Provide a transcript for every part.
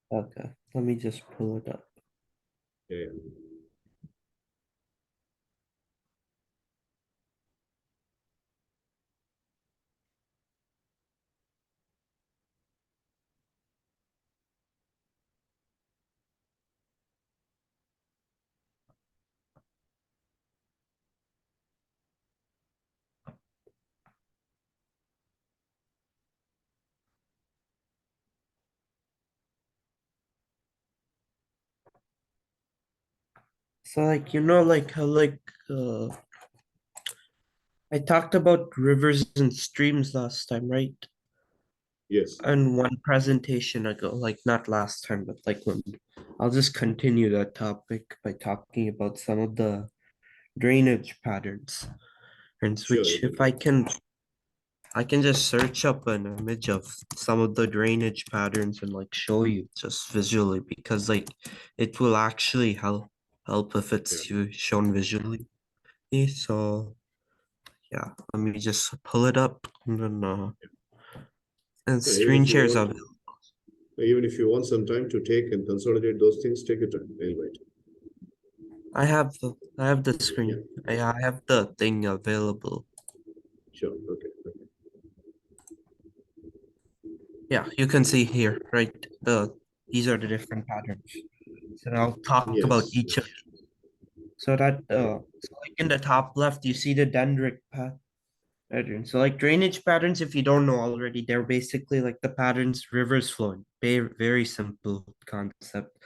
Okay, let me just pull it up. Yeah, yeah. So like like how uh I talked about rivers and streams last time, right? Yes, And one presentation ago, like not last time, but like when I'll just continue that topic by talking about some of the drainage patterns. And sure, you which can. if I can just search up an image of some of the drainage patterns and like show you just visually because like it will actually help if Yeah. it's shown visually. So yeah, let me just pull it up and Yeah, even screen if you shares want, of it. even if you want some time to take and consolidate those things, take your time. I'll wait. I have the Yeah, screen. I have the thing available. sure. Okay. Okay. Yeah, you can see here, right? These are the different patterns. So I'll talk about Yes, each of. yes. So like in the top left, you see the dendritic pattern. So like drainage patterns, if you don't know already, they're basically like the patterns rivers flowing. Very, very simple concept.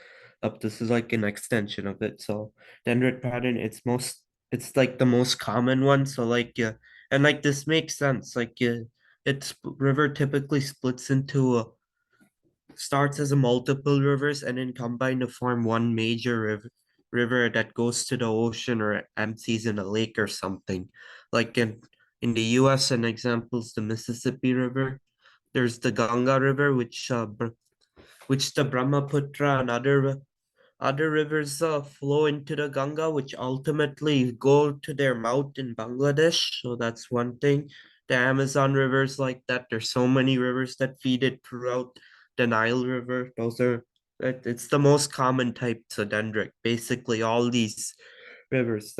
Up this is like an extension of it. So dendritic pattern, it's like the most common one. So like and like this makes sense. Like it's river typically splits into starts as a multiple rivers and then combine to form one major river that goes to the ocean or empties in a lake or something. Like in the US, an example is the Mississippi River. There's the Ganga River, which the Brahmaputra and other rivers flow into the Ganga, which ultimately go to their mouth in Bangladesh. So that's one thing. The Amazon rivers like that. There's so many rivers that feed it throughout the Nile River. It's the most common type to dendritic. Basically, all these rivers,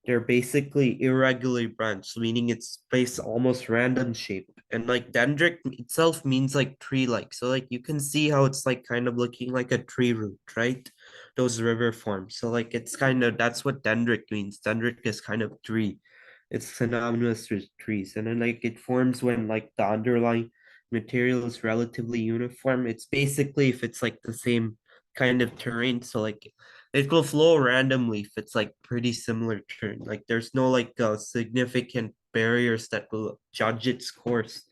they're basically irregularly branched, meaning it's based almost random shape. And like dendritic itself means like tree-like. So like you can see how it's like kind of looking like a tree root, right? Those river forms. So like it's kind of that's what dendritic means. Dendritic is kind of tree. It's synonymous with trees. And then like it forms when like the underlying material is relatively uniform. It's basically if it's like the same kind of terrain. So like it will flow randomly if it's like pretty similar terrain. Like there's no like significant barriers that will judge its course.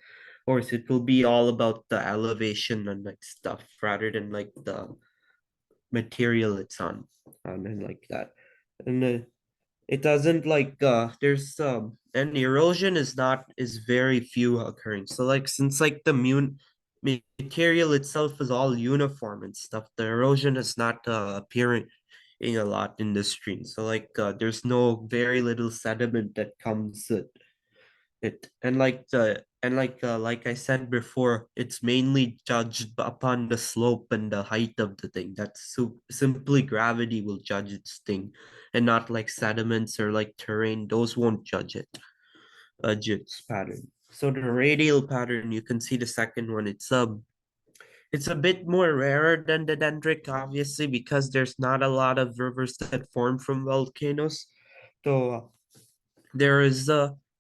Or it will be all about the elevation and like stuff rather than like the material it's on and like that. And it doesn't like there's and erosion is very few occurring. So like since like the material itself is all uniform and stuff, the erosion is not appearing in a lot in the stream. So like there's no very little sediment that comes it and like I said before, it's mainly judged upon the slope and the height of the thing. That's simply gravity will judge its thing, and not like sediments or like terrain. Those won't judge its pattern. So the radial pattern, you can see the second one. It's a bit more rarer than the dendritic, obviously, because there's not a lot of rivers that form from volcanoes. So there is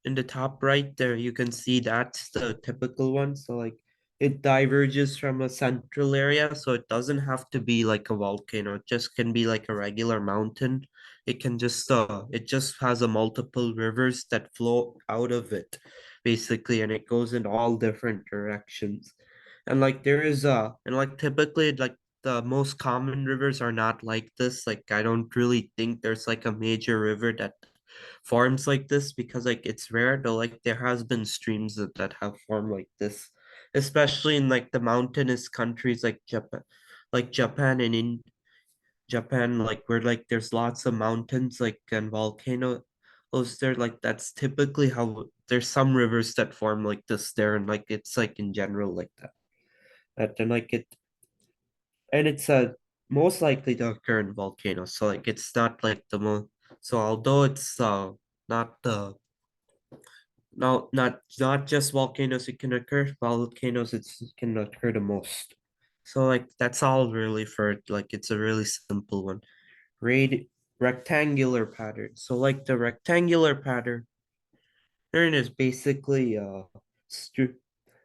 in the top right there, you can see that's the typical one. So like it diverges from a central area, so it doesn't have to be like a volcano. It just can be like a regular mountain. It just has a multiple rivers that flow out of it, basically, and it goes in all different directions. And like there is and like typically like the most common rivers are not like this. Like I don't really think there's like a major river that forms like this because like it's rare though like there has been streams that have formed like this, especially in like the mountainous countries like Japan and in Japan, like where like there's lots of mountains like and volcanoes there. Like that's typically how there's some rivers that form like this there, and like it's like in general like that and like it and it's most likely to occur in volcanoes. So like it's not like the most. So although it's not the no not just volcanoes it can occur, volcanoes it can occur the most. So like that's all really for it. Like it's a really simple one. Rad rectangular pattern. So like the rectangular pattern is basically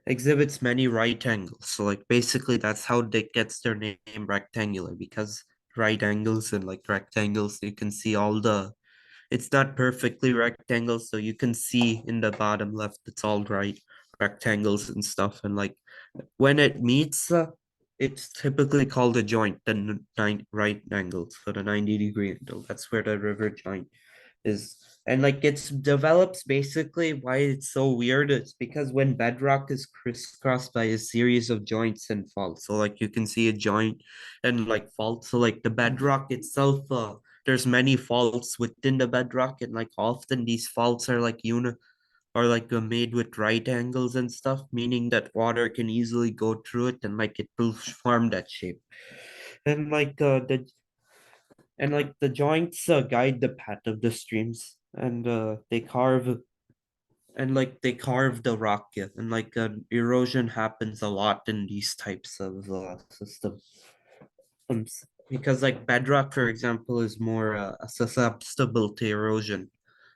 exhibits many right angles. So like basically that's how it gets their name rectangular because right angles and like rectangles you can see all the it's not perfectly rectangle so you can see in the bottom left it's all right rectangles and stuff and like when it meets it's typically called a joint the right angle so the 90-degree angle that's where the river joint is and like it's develops basically why it's so weird it's because when bedrock is crisscrossed by a series of joints and faults so like you can see a joint and like faults so like the bedrock itself there's many faults within the bedrock and like often these faults are like made with right angles and stuff meaning that water can easily go through it and like it will form that shape and the joints guide the path of the streams and they carve the rock yeah, and like erosion happens a lot in these types of systems because like bedrock for example is more susceptible to erosion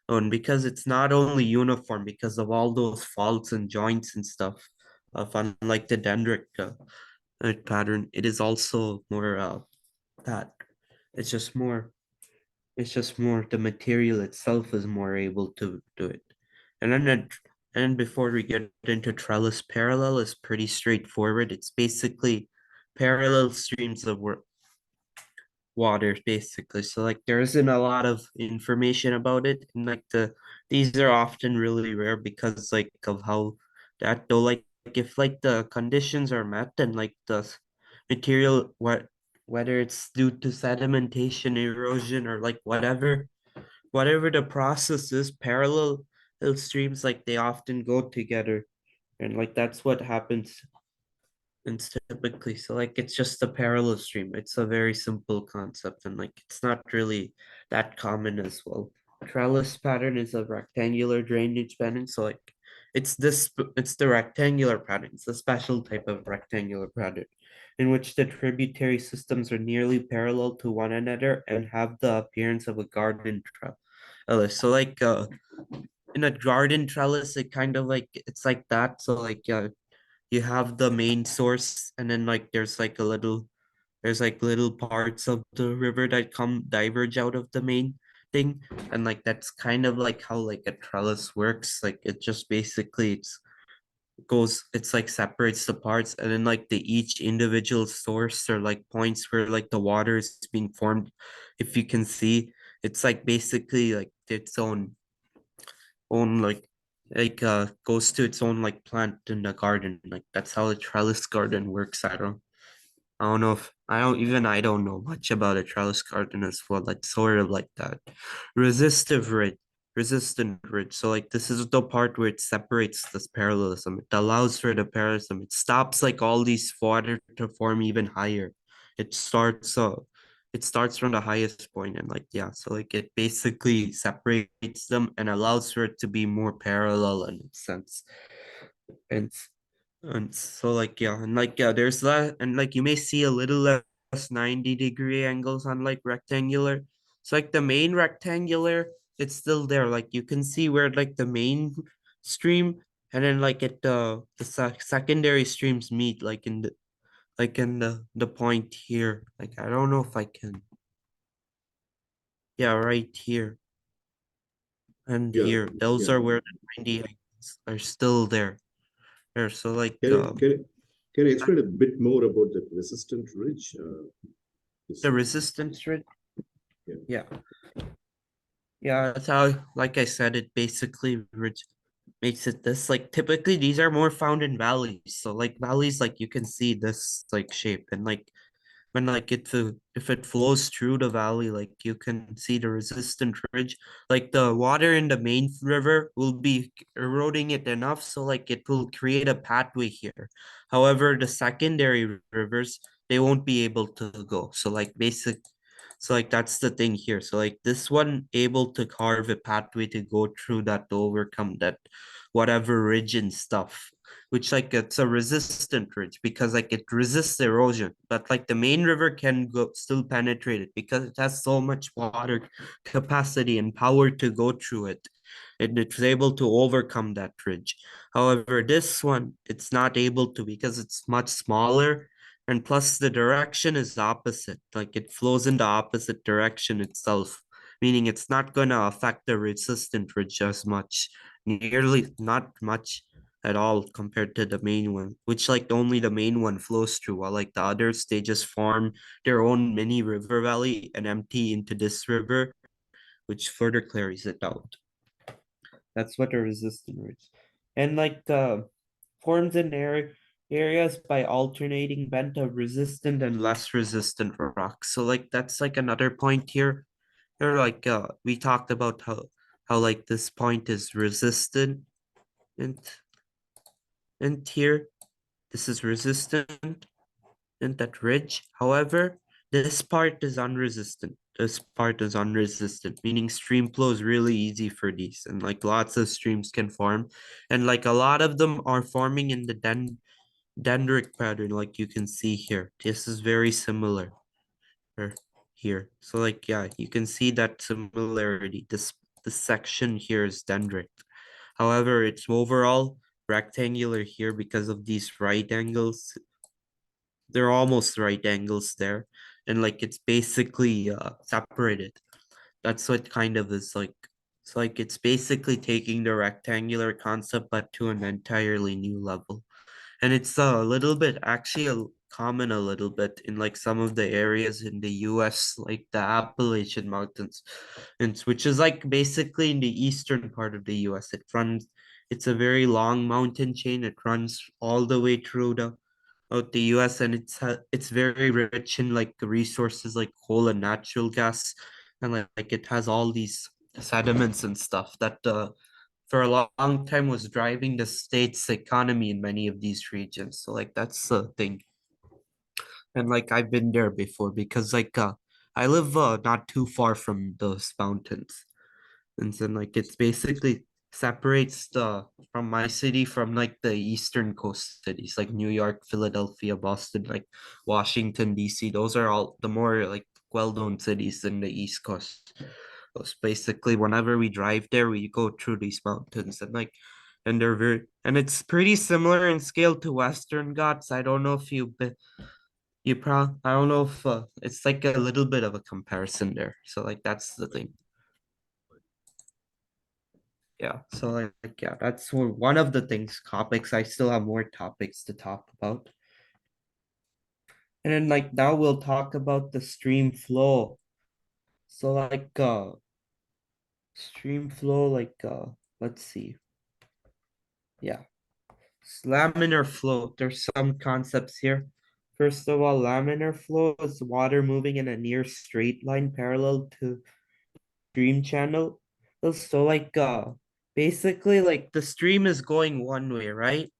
and because it's not only uniform because of all those faults and joints and stuff of unlike the dendritic pattern it is also more that it's just more the material itself is more able to do it. And then and before we get into trellis parallel is pretty straightforward. It's basically parallel streams of water basically. So like there isn't a lot of information about it. And like these are often really rare because like of how that though like if like the conditions are met and like the material whether it's due to sedimentation, erosion, or like whatever the process is, parallel streams like they often go together, and like that's what happens. And typically, so like it's just a parallel stream. It's a very simple concept, and like it's not really that common as well. Trellis pattern is a rectangular drainage pattern, so like it's the rectangular pattern. It's a special type of rectangular pattern in which the tributary systems are nearly parallel to one another and have the appearance of a garden trellis. So like in a garden trellis, it kind of like it's like that. So like you have the main source and then like there's like little parts of the river that come diverge out of the main thing and like that's kind of like how like a trellis works like it just basically it's like separates the parts and then like the each individual source or like points where like the water is being formed if you can see it's like basically like its own goes to its own like plant in the garden like that's how a trellis garden works I don't know if I don't know much about a trellis garden as well. Like sort of like that. Resistive ridge, resistant ridge. So like this is the part where it separates this parallelism. It allows for the parallelism. It stops like all these water to form even higher. It starts it starts from the highest point and like yeah, so like it basically separates them and allows for it to be more parallel in its sense. And and so like yeah, and like yeah, there's that, and like you may see a little less 90-degree angles on like rectangular. So like the main rectangular, it's still there. Like you can see where like the main stream and then like secondary streams meet like in the point here. Like I don't know if I can. Yeah, right here and Yeah, here. Those yeah. are where the 90 angles are still there. There. So like Can you, can you, can you explain a bit more about the resistant ridge? the This, resistance rate. yeah, Yeah. Yeah, that's how, like I said, it basically makes it this. Like, typically, these are more found in valleys. So, like, valleys, like, you can see this, like, shape. And, like, when, like, if it flows through the valley, like, you can see the resistant ridge. Like, the water in the main river will be eroding it enough. So, like, it will create a pathway here. However, the secondary rivers, they won't be able to go. So like so like that's the thing here. So like this one able to carve a pathway to go through that to overcome that whatever ridge and stuff, which like it's a resistant ridge because like it resists erosion, but like the main river can go still penetrate it because it has so much water capacity and power to go through it. And it's able to overcome that ridge. However, this one, it's not able to because it's much smaller and plus the direction is opposite. Like it flows in the opposite direction itself, meaning it's not going to affect the resistant ridge as much, nearly not much at all compared to the main one, which like only the main one flows through, while like the others, they just form their own mini river valley and empty into this river, which further clears it out. That's what a resistant ridge. And like forms in areas by alternating bent of resistant and less resistant rocks. So like that's like another point here. Or like we talked about how like this point is resistant and here this is resistant in that ridge. However, this part is unresistant. This part is unresistant, meaning stream flow is really easy for these, and like lots of streams can form, and like a lot of them are forming in the dendritic pattern, like you can see here. This is very similar here. So like yeah, you can see that similarity. This section here is dendritic. However, it's overall rectangular here because of these right angles. They're almost right angles there, and like it's basically separated. That's what kind of is like. It's like it's basically taking the rectangular concept but to an entirely new level. And it's a little bit actually common a little bit in like some of the areas in the US, like the Appalachian Mountains, and which is like basically in the eastern part of the US. It's a very long mountain chain. It runs all the way through the US, and it's very rich in like resources like coal and natural gas, and like it has all these sediments and stuff that for a long time was driving the state's economy in many of these regions. So like that's the thing. And like I've been there before because like I live not too far from those mountains. And then like it's basically separates the from my city from like the eastern coast cities like New York, Philadelphia, Boston, like Washington, DC. Those are all the more like well-known cities in the East Coast. Those basically whenever we drive there, we go through these mountains and like and they're very and it's pretty similar in scale to Western Ghats. I don't know if I don't know if it's like a little bit of a comparison there. So like that's the thing. Yeah, so like yeah, that's one of the things topics. I still have more topics to talk about. And then like now we'll talk about the stream flow. So like stream flow like let's see. Yeah. Laminar flow. There's some concepts here. First of all, laminar flow is water moving in a near straight line parallel to stream channel. So like basically like the stream is going one way, right?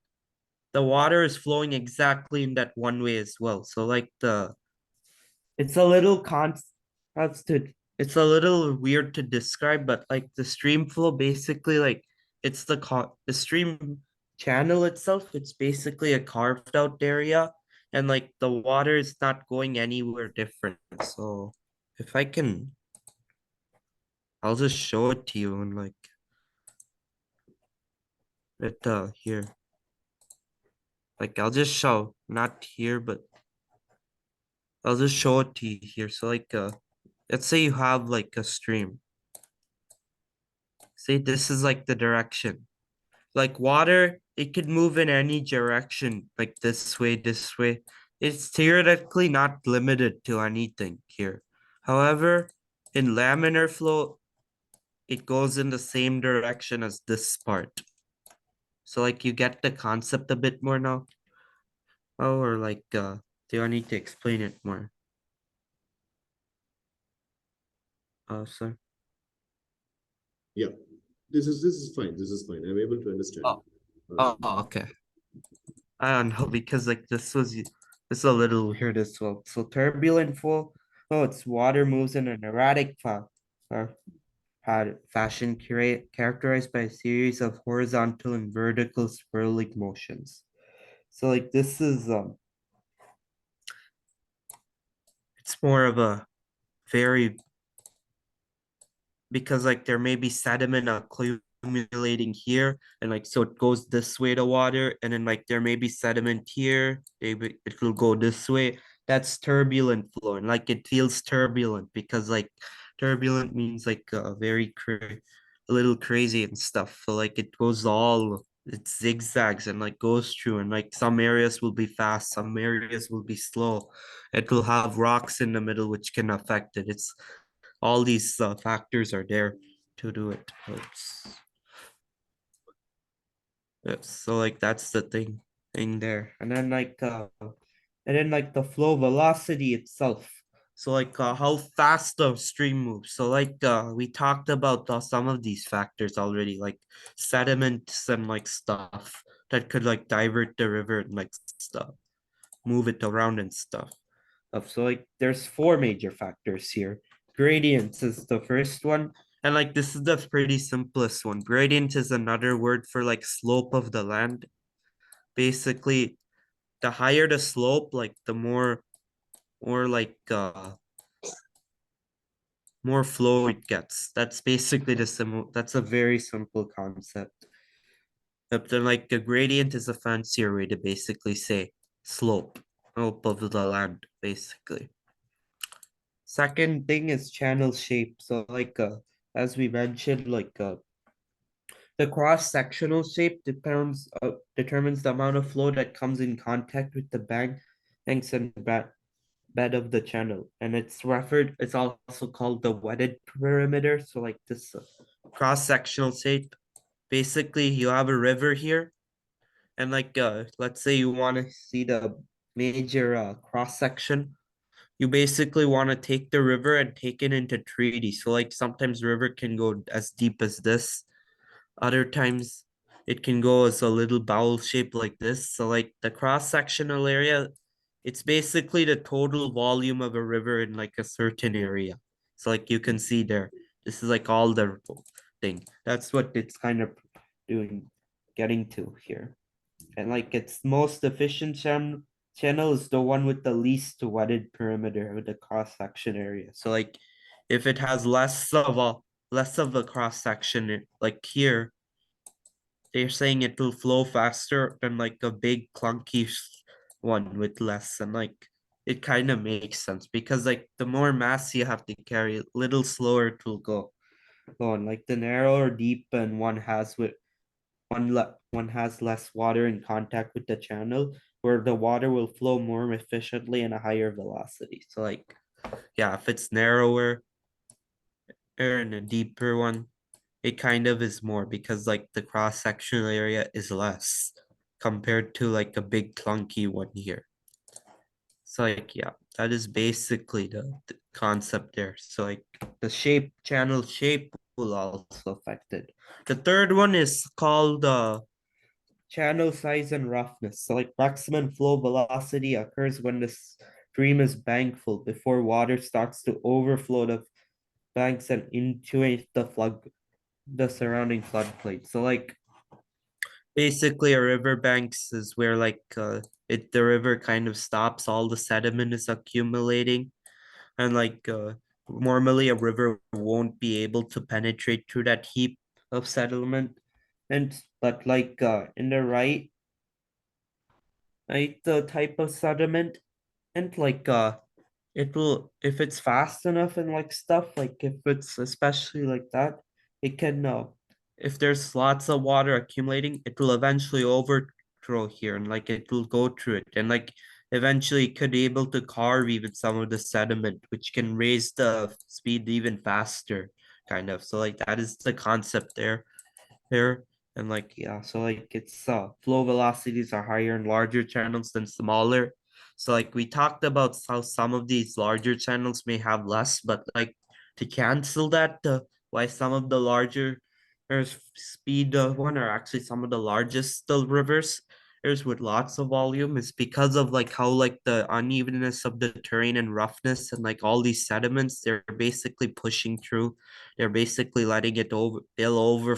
The water is flowing exactly in that one way as well. So like it's a little constant. It's a little weird to describe, but like the stream flow basically like it's the stream channel itself. It's basically a carved out area, and like the water is not going anywhere different. So if I can, I'll just show it to you and like it here. Like I'll just show not here, but I'll just show it to you here. So like let's say you have like a stream. Say this is like the direction. Like water, it could move in any direction, like this way, this way. It's theoretically not limited to anything here. However, in laminar flow, it goes in the same direction as this part. So like you get the concept a bit more now. Oh, or like do I need to explain it more? Oh, sorry. Yeah, this is fine. This is fine. I'm able to understand. Oh, Uh, oh, okay. I don't know because like this was This is a little weird as well. So turbulent flow, oh, it's water moves in an erratic fashion characterized by a series of horizontal and vertical swirling motions. So like this is it's more of a very because like there may be sediment accumulating here and like so it goes this way to water and then like there may be sediment here maybe it will go this way. That's turbulent flow and like it feels turbulent because like turbulent means like a little crazy and stuff, so like it goes all it zigzags and like goes through and like some areas will be fast, some areas will be slow. It will have rocks in the middle which can affect it. It's all these factors are there to do it. So like that's the thing there. And then like the flow velocity itself. So like how fast the stream moves. So like we talked about some of these factors already, like sediments and like stuff that could like divert the river and like stuff, move it around and stuff. So like there's four major factors here. Gradients is the first one. And like this is the pretty simplest one. Gradient is another word for like slope of the land. Basically, the higher the slope, like the more flow it gets. That's basically that's a very simple concept. But then like a gradient is a fancier way to basically say slope of the land, basically. Second thing is channel shape. So like as we mentioned, like the cross-sectional shape determines the amount of flow that comes in contact with the banks and bed of the channel. And it's also called the wetted perimeter. So like this cross-sectional shape. Basically, you have a river here, and like let's say you want to see the major cross-section. You basically want to take the river and take it into treaty. So like sometimes river can go as deep as this. Other times it can go as a little bowl shape like this. So like the cross-sectional area, it's basically the total volume of a river in like a certain area. So like you can see there, this is like all the thing. That's what it's kind of doing, getting to here. And like its most efficient channel is the one with the least wetted perimeter with the cross section area. So like if it has less of a cross section, like here, they're saying it will flow faster than like a big clunky one with less, and like it kind of makes sense because like the more mass you have to carry, little slower it will go on. Like the narrower deep and one has less water in contact with the channel, where the water will flow more efficiently and a higher velocity. So like yeah, if it's narrower or in a deeper one, it kind of is more because like the cross-sectional area is less compared to like a big clunky one here. So like yeah, that is basically the concept there. So like the channel shape will also affect it. The third one is called channel size and roughness. So like maximum flow velocity occurs when the stream is bank full before water starts to overflow the banks and into the surrounding floodplain. So like basically a river banks is where like the river kind of stops, all the sediment is accumulating, and like normally a river won't be able to penetrate through that heap of sediment. And but like in the right the type of sediment, and like it will, if it's fast enough and like stuff, like if it's especially like that, it can if there's lots of water accumulating, it will eventually overthrow here and like it will go through it, and like eventually it could be able to carve even some of the sediment, which can raise the speed even faster, kind of. So like that is the concept there. And like yeah, so like it's flow velocities are higher in larger channels than smaller. So like we talked about how some of these larger channels may have less, but like to cancel that, why some of the larger speed one are actually some of the largest rivers, areas with lots of volume is because of like how like the unevenness of the terrain and roughness and like all these sediments, they're basically pushing through. They're basically letting it over, it'll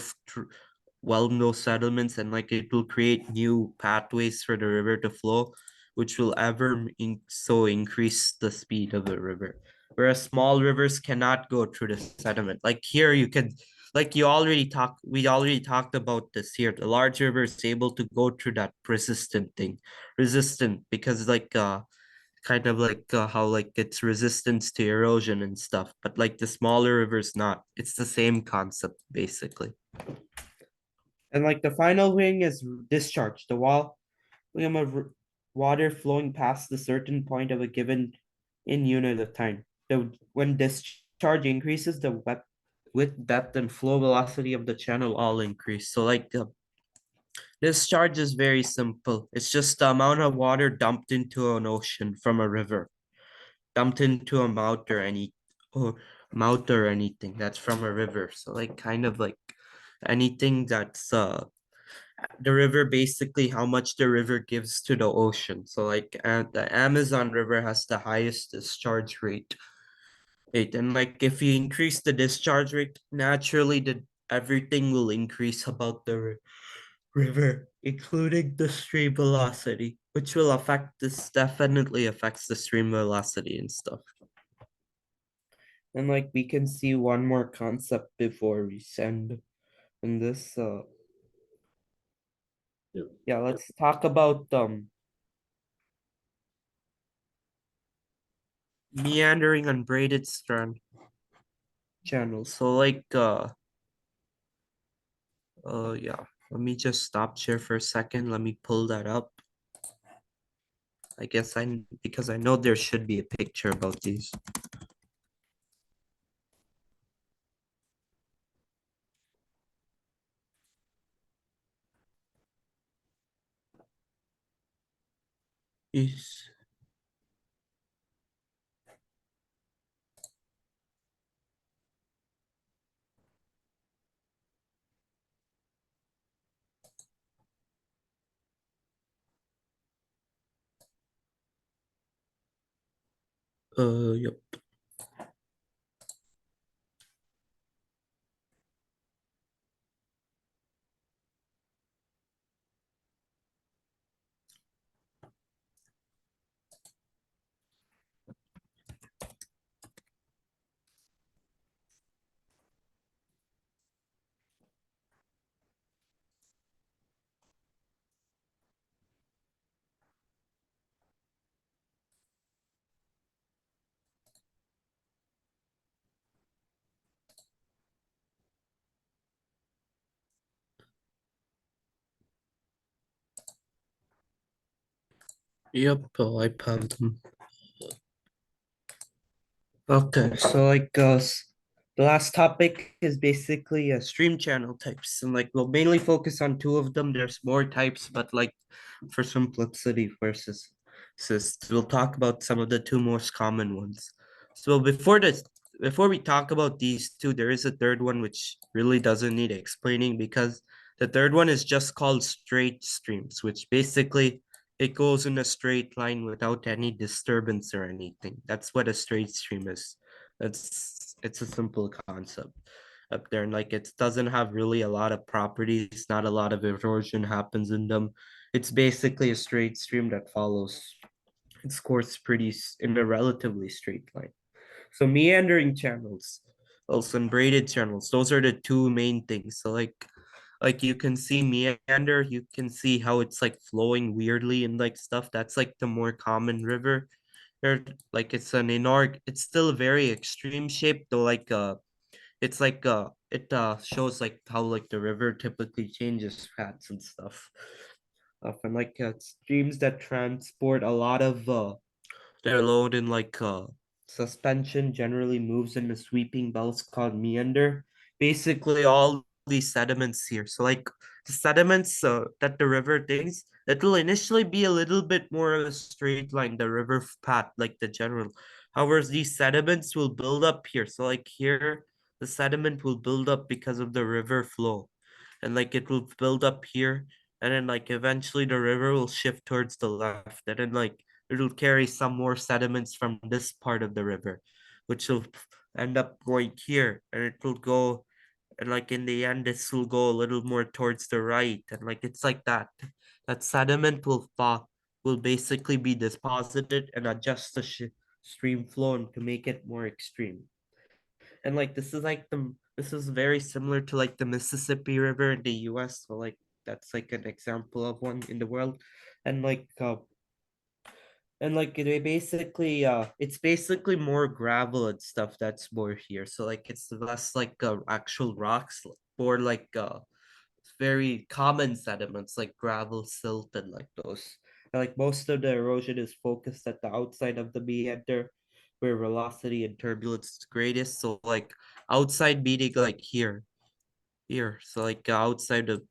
whelm those settlements and like it will create new pathways for the river to flow, which will so increase the speed of the river. Whereas small rivers cannot go through the sediment. Like here you can like we already talked about this here. The large river is able to go through that resistant because like kind of like how like it's resistance to erosion and stuff. But like the smaller rivers not. It's the same concept basically. And like the final thing is discharge. The volume of water flowing past the certain point of a given in unit of time. When discharge increases, the width, depth, and flow velocity of the channel all increase. So like the discharge is very simple. It's just the amount of water dumped into an ocean from a river, dumped into a or mouth or anything that's from a river. So like kind of like anything that's the river basically how much the river gives to the ocean. So like the Amazon River has the highest discharge rate. And like if you increase the discharge rate, naturally the everything will increase about the river, including the stream velocity, which will affect this definitely affects the stream velocity and stuff. And like we can see one more concept before we send in this Yeah. yeah, let's talk about meandering and braided strand channels. So like yeah, let me just stop share for a second. Let me pull that up. I guess because I know there should be a picture about these. Is yep. Yep, I found them. Okay, so like the last topic is basically stream channel types, and like we'll mainly focus on two of them. There's more types, but like for simplicity versus we'll talk about some of the two most common ones. So before we talk about these two, there is a third one which really doesn't need explaining because the third one is just called straight streams, which basically it goes in a straight line without any disturbance or anything. That's what a straight stream is. It's a simple concept up there, and like it doesn't have really a lot of properties, not a lot of erosion happens in them. It's basically a straight stream that follows its course in a relatively straight line. So meandering channels, also and braided channels, those are the two main things. So like you can see meander, you can see how it's like flowing weirdly and like stuff. That's like the more common river. There, like it's still a very extreme shape, though it's like it shows like how like the river typically changes paths and stuff. And like streams that transport a lot of their load in like suspension generally moves in the sweeping belts called meander. Basically, all these sediments here. So like the sediments that the river takes, it will initially be a little bit more of a straight line, the river path, like the general. However, these sediments will build up here. So like here, the sediment will build up because of the river flow. And like it will build up here and then like eventually the river will shift towards the left, and then like it'll carry some more sediments from this part of the river, which will end up going here, and it will go, and like in the end this will go a little more towards the right, and like it's like that. That sediment will basically be deposited and adjust the stream flow and to make it more extreme. And like this is very similar to like the Mississippi River in the US. So like that's like an example of one in the world. And like they basically it's basically more gravel and stuff that's more here. So like it's less like actual rocks, more like very common sediments like gravel, silt, and like those. And, like most of the erosion is focused at the outside of the meander, where velocity and turbulence is greatest. So like outside meaning like here. So like outside of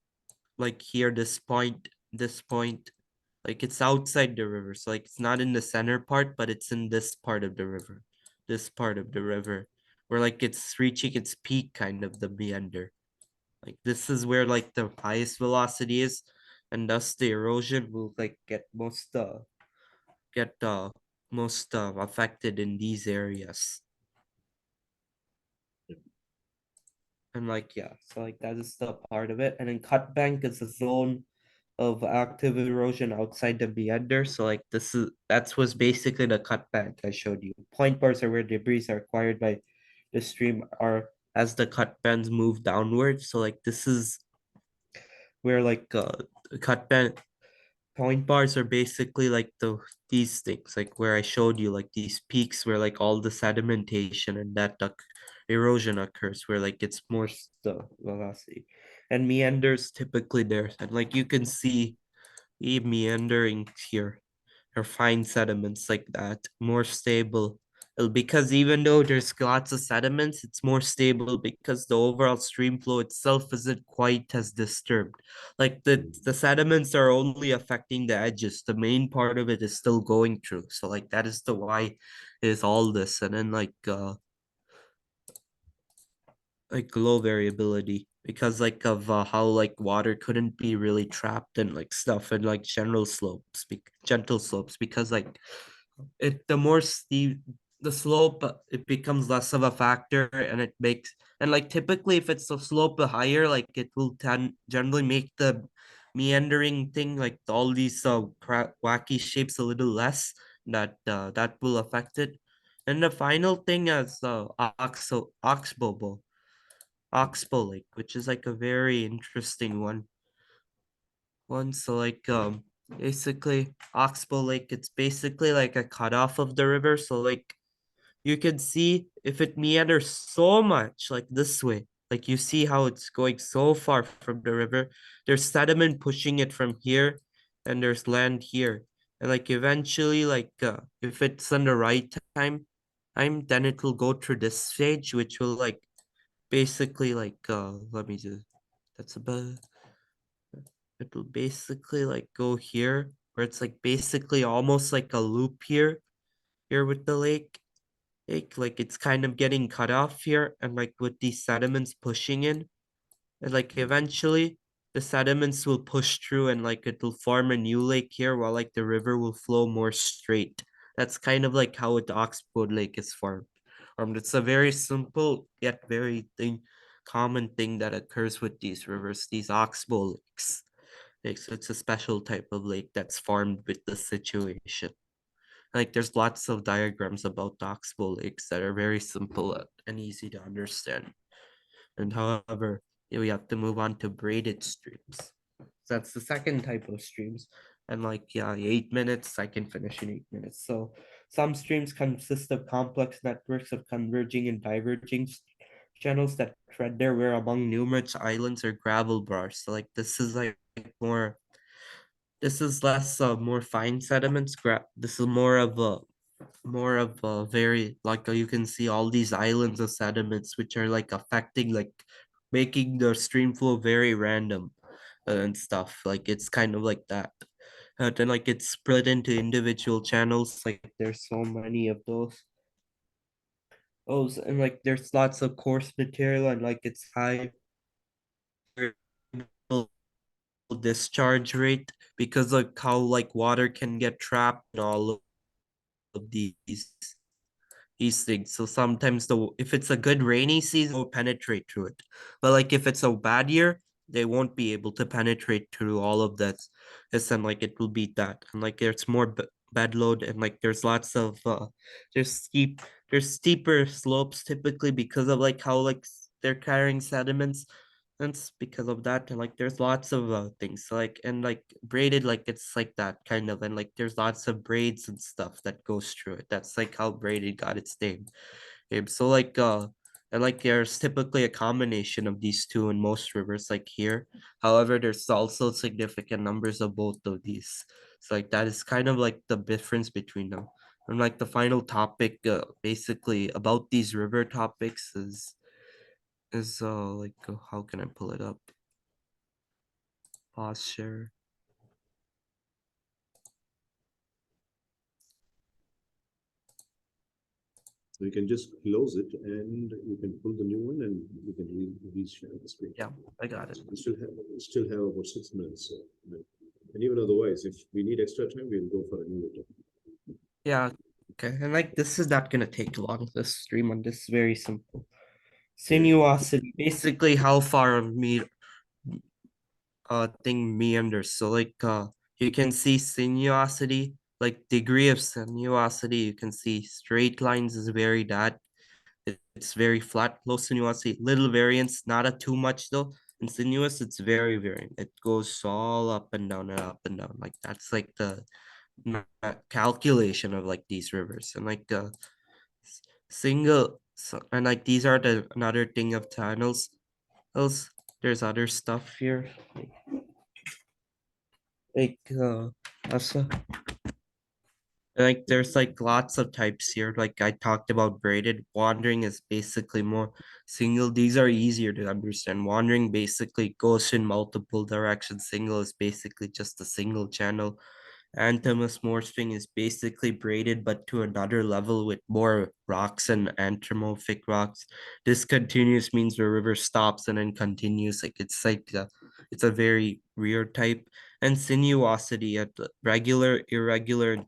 like here, this point, like it's outside the river. So like it's not in the center part, but it's in this part of the river, this part of the river, where like it's reaching its peak, kind of the meander. Like this is where like the highest velocity is, and thus the erosion will like get most affected in these areas. And like yeah, so like that is the part of it. And then cut bank is a zone of active erosion outside the meander. So like that's was basically the cut bank I showed you. Point bars are where debris are acquired by the stream are as the cut bands move downward. So like this is where like cut band point bars are basically like these things, like where I showed you like these peaks where like all the sedimentation and that erosion occurs, where like it's more the velocity. And meanders typically there, and like you can see meandering here or fine sediments like that, more stable. Because even though there's lots of sediments, it's more stable because the overall stream flow itself isn't quite as disturbed. Like the sediments are only affecting the edges. The main part of it is still going through. So like that is the why is all this. And then like low variability because like of how like water couldn't be really trapped and like stuff and like gentle slopes, because like it the more steep the slope, it becomes less of a factor, and it makes, and like typically if it's a slope higher, like it will generally make the meandering thing, like all these wacky shapes a little less, that will affect it. And the final thing is Oxbow Lake, which is like a very interesting one. So like basically Oxbow Lake, it's basically like a cutoff of the river. So like you can see if it meanders so much like this way, like you see how it's going so far from the river. There's sediment pushing it from here, and there's land here. And like eventually, like if it's on the right then it will go through this stage, which will like basically like let me just that's about it'll basically like go here, where it's like basically almost like a loop here with the lake, like it's kind of getting cut off here, and like with these sediments pushing in, and like eventually the sediments will push through, and like it'll form a new lake here, while like the river will flow more straight. That's kind of like how the Oxbow Lake is formed. It's a very simple yet very common thing that occurs with these rivers, these oxbow lakes. So it's a special type of lake that's formed with the situation. Like there's lots of diagrams about the oxbow lakes that are very simple and easy to understand. And however, we have to move on to braided streams. So that's the second type of streams. And like, yeah, 8 minutes, I can finish in 8 minutes. So some streams consist of complex networks of converging and diverging channels that thread their way among numerous islands or gravel bars. So like this is like more, this is less more fine sediments. This is more of a very like you can see all these islands of sediments which are like affecting, like making the stream flow very random and stuff. Like it's kind of like that. Then like it's split into individual channels. Like there's so many of those, and like there's lots of coarse material, and like it's high discharge rate because like how like water can get trapped in all of these things. So sometimes if it's a good rainy season, will penetrate through it. But like if it's a bad year, they won't be able to penetrate through all of that. It's and like it will beat that. And like there's more bed load and like there's lots of there's steep there's steeper slopes typically because of like how like they're carrying sediments. And it's because of that. And like there's lots of things like and like braided like it's like that kind of and like there's lots of braids and stuff that goes through it. That's like how braided got its name. So like and like there's typically a combination of these two in most rivers like here. However, there's also significant numbers of both of these. So like that is kind of like the difference between them. And like the final topic basically about these river topics is like how can I pull it up? Pause share. So you can just close it and you can pull the new one and you can reshare the screen. Yeah, I got it. So we still have about 6 minutes. So, and even otherwise, if we need extra time, we'll go for a new video. Yeah, okay. And like this is not gonna take long. This stream on this is very simple. Yeah. Sinuosity, basically how far of me thing meanders. So like you can see sinuosity, like degree of sinuosity, you can see straight lines is very that. It's very flat, low sinuosity, little variance, not a too much though. In sinuous, it's very variant. It goes all up and down and up and down. Like that's like the calculation of like these rivers and like single so, and like these are the another thing of tunnels. Else, there's other stuff here like also like there's like lots of types here. Like I talked about braided. Wandering is basically more single. These are easier to understand. Wandering basically goes in multiple directions. Single is basically just a single channel. Anthemosmorphing is basically braided, but to another level with more rocks and anthropomorphic rocks. Discontinuous means the river stops and then continues. It's a very rare type. And sinuosity at regular, irregular,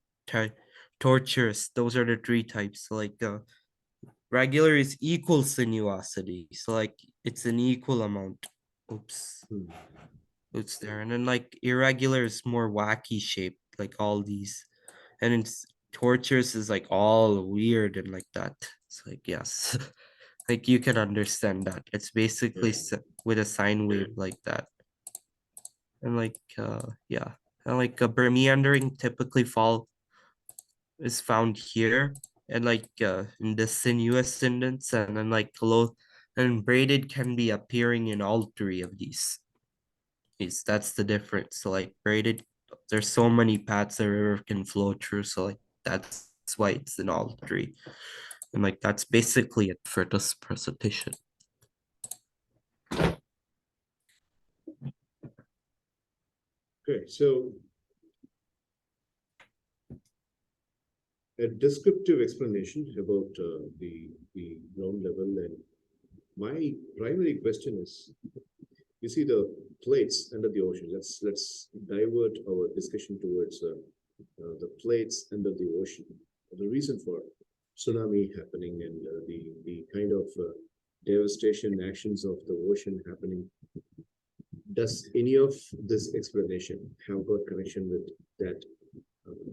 tortuous. Those are the three types. So like regular is equal sinuosity. So like it's an equal amount. Oops. Hmm. It's there. And then like irregular is more wacky shape, like all these. And it's torturous is like all weird and like that. It's like yes. Like you can understand that. It's basically Yeah. with a sine wave like that. And like yeah. And like a meandering typically fall is found here and like in the sinuous sentence and then like low and braided can be appearing in all three of these. That's the difference. So like braided, there's so many paths a river can flow through. So like that's why it's in all three. And like that's basically it for this presentation. Okay, so a descriptive explanation about the ground level. And my primary question is, you see the plates under the ocean. Let's divert our discussion towards the plates under the ocean. The reason for tsunami happening and the kind of devastation actions of the ocean happening. Does any of this explanation have got connection with that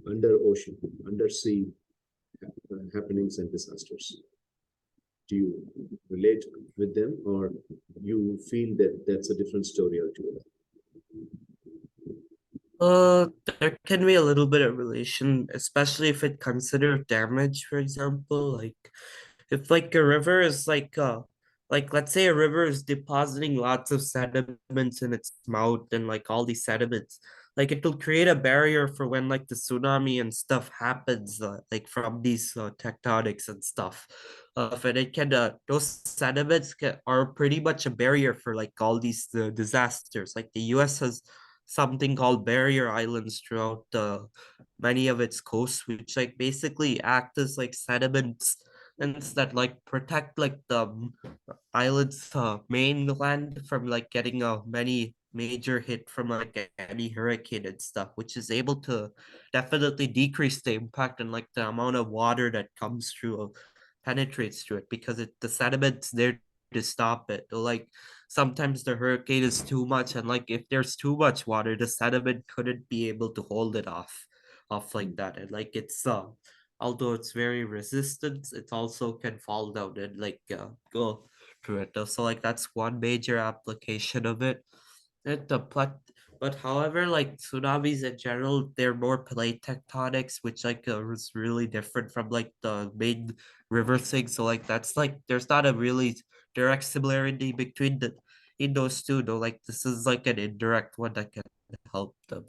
under ocean, undersea happenings and disasters? Do you relate with them, or you feel that that's a different story altogether? There can be a little bit of relation, especially if it consider damage, for example, like if like a river is like let's say a river is depositing lots of sediments in its mouth and like all these sediments like it will create a barrier for when like the tsunami and stuff happens like from these tectonics and stuff and it can those sediments are pretty much a barrier for like all these disasters like the US has something called barrier islands throughout many of its coasts which like basically act as like sediments and that like protect like the island's mainland from like getting many major hit from like any hurricane and stuff, which is able to definitely decrease the impact and like the amount of water that comes through penetrates through it because the sediment's there to stop it. Like sometimes the hurricane is too much, and like if there's too much water, the sediment couldn't be able to hold it off like that. And like it's although it's very resistant, it also can fall down and like go through it. So like that's one major application of it. And but however, like tsunamis in general, they're more plate tectonics, which like is really different from like the main river thing. So like that's like there's not a really direct similarity between the in those two, though. Like this is like an indirect one that can help them.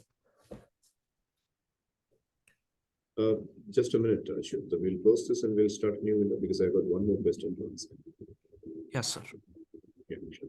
Uh, just a minute, Ashok. We'll close this and we'll start new because I got one more question to answer. Yes, sir. Yeah, sure.